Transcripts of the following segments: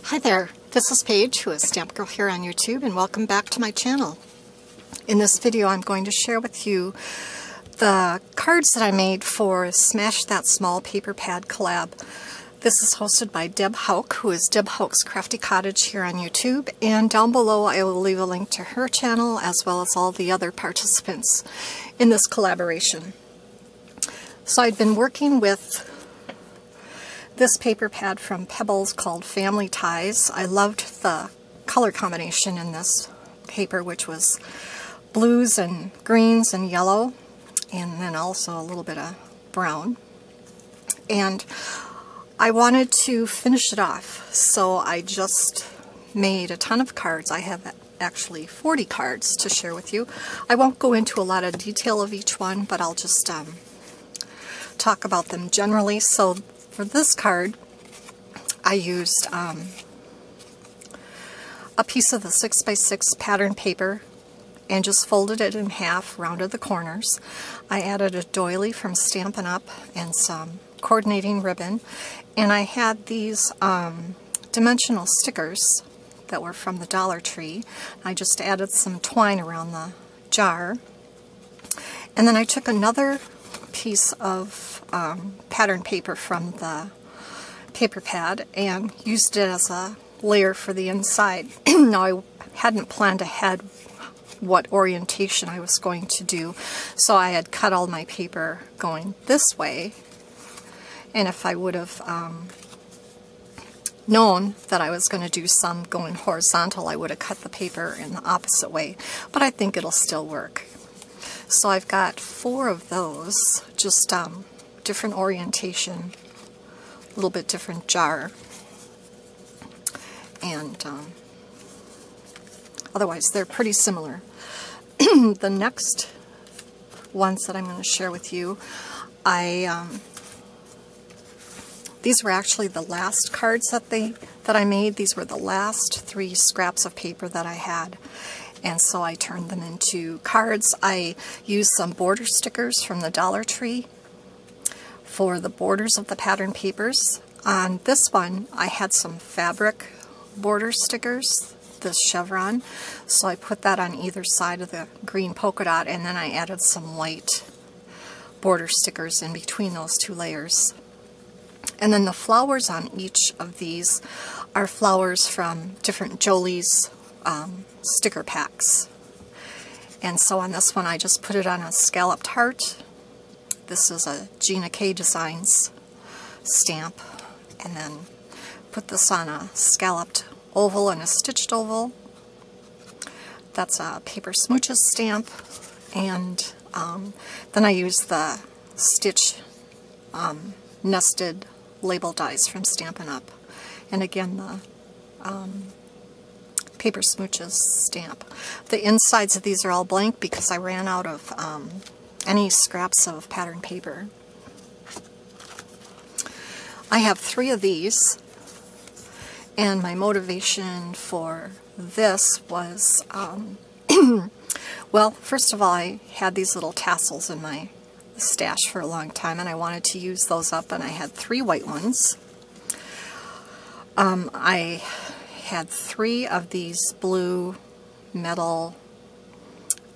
Hi there, this is Paige, who is Stamp Girl here on YouTube, and welcome back to my channel. In this video I'm going to share with you the cards that I made for Smash That Small Paper Pad collab. This is hosted by Deb Hauk, who is Deb Hauk's Crafty Cottage here on YouTube, and down below I will leave a link to her channel as well as all the other participants in this collaboration. So I'd been working with this paper pad from Pebbles called Family Ties. I loved the color combination in this paper, which was blues and greens and yellow, and then also a little bit of brown. And I wanted to finish it off, so I just made a ton of cards. I have actually 40 cards to share with you. I won't go into a lot of detail of each one, but I'll just talk about them generally. So for this card, I used a piece of the 6x6 pattern paper and just folded it in half, rounded the corners. I added a doily from Stampin' Up! And some coordinating ribbon, and I had these dimensional stickers that were from the Dollar Tree. I just added some twine around the jar, and then I took another piece of pattern paper from the paper pad and used it as a layer for the inside. Now, I hadn't planned ahead what orientation I was going to do, so I had cut all my paper going this way, and if I would have known that I was going to do some going horizontal, I would have cut the paper in the opposite way, but I think it'll still work. So I've got 4 of those, just different orientation, a little bit different jar, and otherwise they're pretty similar. The next ones that I'm going to share with you, these were actually the last cards that I made. These were the last 3 scraps of paper that I had, and so I turned them into cards. I used some border stickers from the Dollar Tree for the borders of the pattern papers. On this one, I had some fabric border stickers, this chevron, so I put that on either side of the green polka dot, and then I added some white border stickers in between those 2 layers. And then the flowers on each of these are flowers from different Jolie's sticker packs. And so on this one I just put it on a scalloped heart. This is a Gina K Designs stamp, and then put this on a scalloped oval and a stitched oval. That's a Paper Smooches stamp, and then I used the stitch nested label dies from Stampin' Up! And again the Paper Smooches stamp. The insides of these are all blank because I ran out of any scraps of pattern paper. I have 3 of these, and my motivation for this was, well, first of all, I had these little tassels in my stash for a long time, and I wanted to use those up, and I had 3 white ones. I had 3 of these blue metal,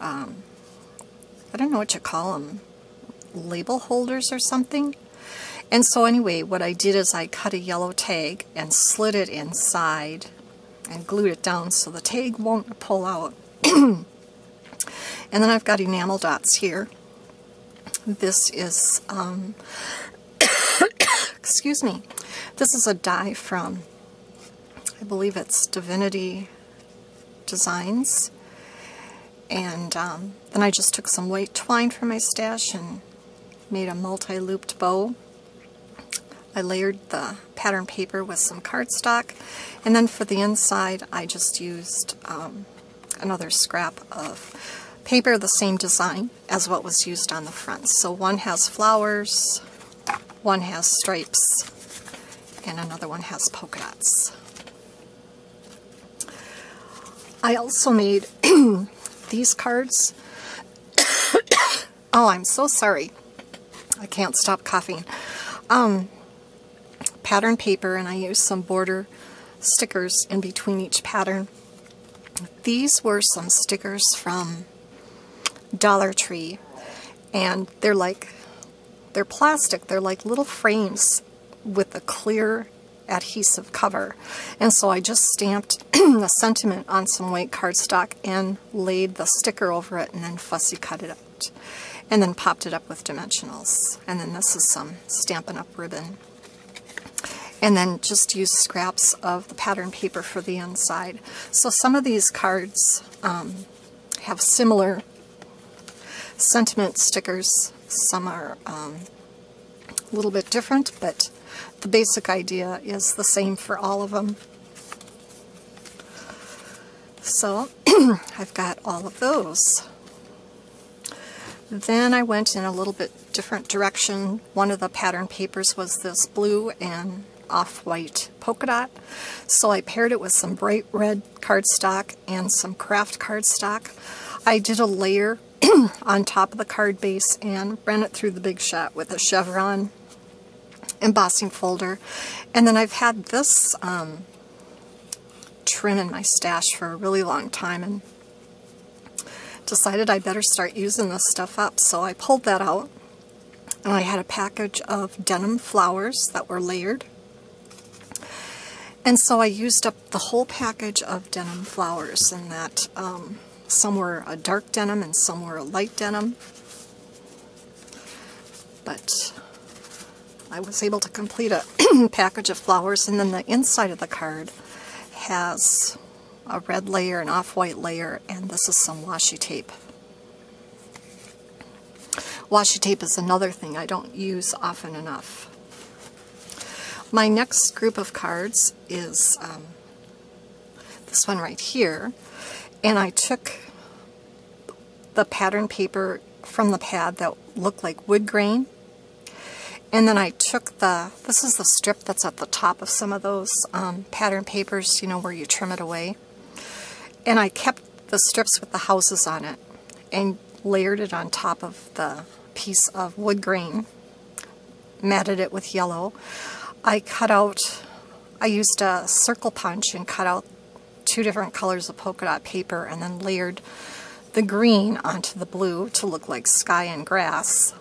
I don't know what you call them, label holders or something. And so anyway, what I did is I cut a yellow tag and slid it inside and glued it down so the tag won't pull out. And then I've got enamel dots here. This is, excuse me, this is a die from, I believe it's Divinity Designs. And then I just took some white twine from my stash and made a multi-looped bow. I layered the pattern paper with some cardstock, and then for the inside I just used another scrap of paper, the same design as what was used on the front. So one has flowers, one has stripes, and another one has polka dots. I also made these cards. Oh, I'm so sorry. I can't stop coughing. Pattern paper, and I used some border stickers in between each pattern. These were some stickers from Dollar Tree, and they're plastic. They're like little frames with a clear adhesive cover. And so I just stamped the sentiment on some white cardstock and laid the sticker over it and then fussy cut it out. And then popped it up with dimensionals. And then this is some Stampin' Up! Ribbon. And then just use scraps of the pattern paper for the inside. So some of these cards have similar sentiment stickers. Some are a little bit different, but the basic idea is the same for all of them. So I've got all of those. Then I went in a little bit different direction. One of the pattern papers was this blue and off-white polka dot. So I paired it with some bright red cardstock and some craft cardstock. I did a layer on top of the card base and ran it through the Big Shot with a chevron embossing folder. And then I've had this trim in my stash for a really long time and decided I better start using this stuff up. So I pulled that out, and I had a package of denim flowers that were layered. And so I used up the whole package of denim flowers, and that some were a dark denim and some were a light denim. But I was able to complete a package of flowers, and then the inside of the card has a red layer, an off-white layer, and this is some washi tape. Washi tape is another thing I don't use often enough. My next group of cards is this one right here, and I took the pattern paper from the pad that looked like wood grain, and then I took this is the strip that's at the top of some of those pattern papers, you know, where you trim it away. And I kept the strips with the houses on it and layered it on top of the piece of wood grain, matted it with yellow. I used a circle punch and cut out 2 different colors of polka dot paper and then layered the green onto the blue to look like sky and grass.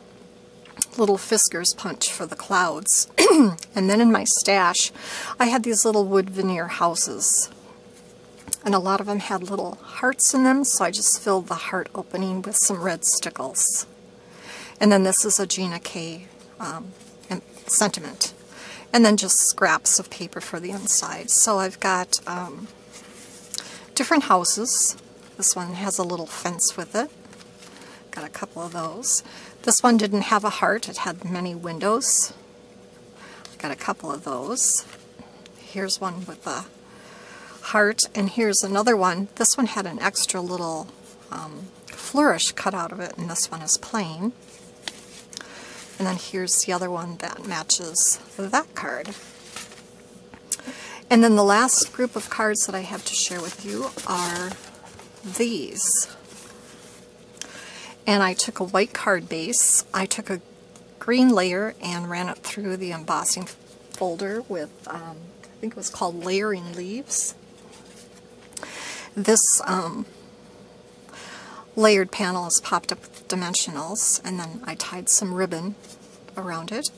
Little Fiskars punch for the clouds. And then in my stash, I had these little wood veneer houses. And a lot of them had little hearts in them, so I just filled the heart opening with some red stickles. And then this is a Gina K sentiment. And then just scraps of paper for the inside. So I've got different houses. This one has a little fence with it. Got a couple of those. This one didn't have a heart. It had many windows. Got a couple of those. Here's one with a heart, and here's another one. This one had an extra little flourish cut out of it, and this one is plain. And then here's the other one that matches that card. And then the last group of cards that I have to share with you are these. And I took a white card base, I took a green layer and ran it through the embossing folder with, I think it was called Layering Leaves. This layered panel is popped up with dimensionals, and then I tied some ribbon around it.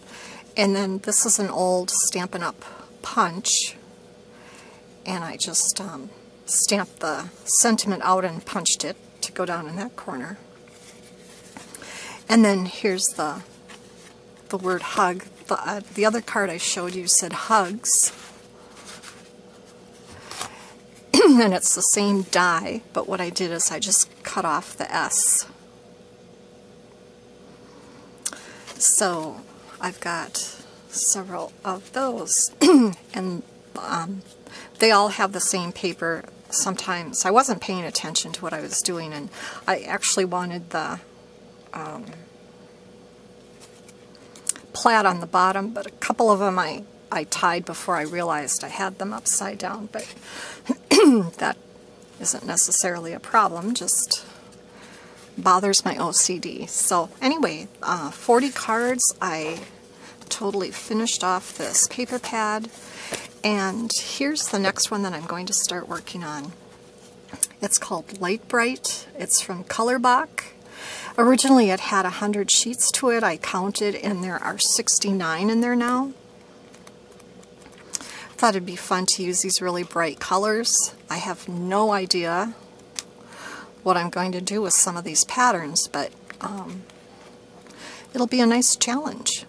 And then this is an old Stampin' Up! Punch, and I just stamped the sentiment out and punched it to go down in that corner. And then here's the word hug. The other card I showed you said hugs. And it's the same die, but what I did is I just cut off the S. So I've got several of those. And they all have the same paper. Sometimes I wasn't paying attention to what I was doing, and I actually wanted the plaid on the bottom, but a couple of them I tied before I realized I had them upside down, but that isn't necessarily a problem, just bothers my OCD. So anyway, 40 cards. I totally finished off this paper pad, And here's the next one that I'm going to start working on. It's called Light Bright. It's from Colorbach. Originally it had 100 sheets to it. I counted and there are 69 in there now. Thought it'd be fun to use these really bright colors. I have no idea what I'm going to do with some of these patterns, but it'll be a nice challenge.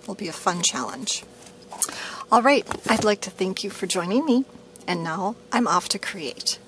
It'll be a fun challenge. All right, I'd like to thank you for joining me, and now I'm off to create.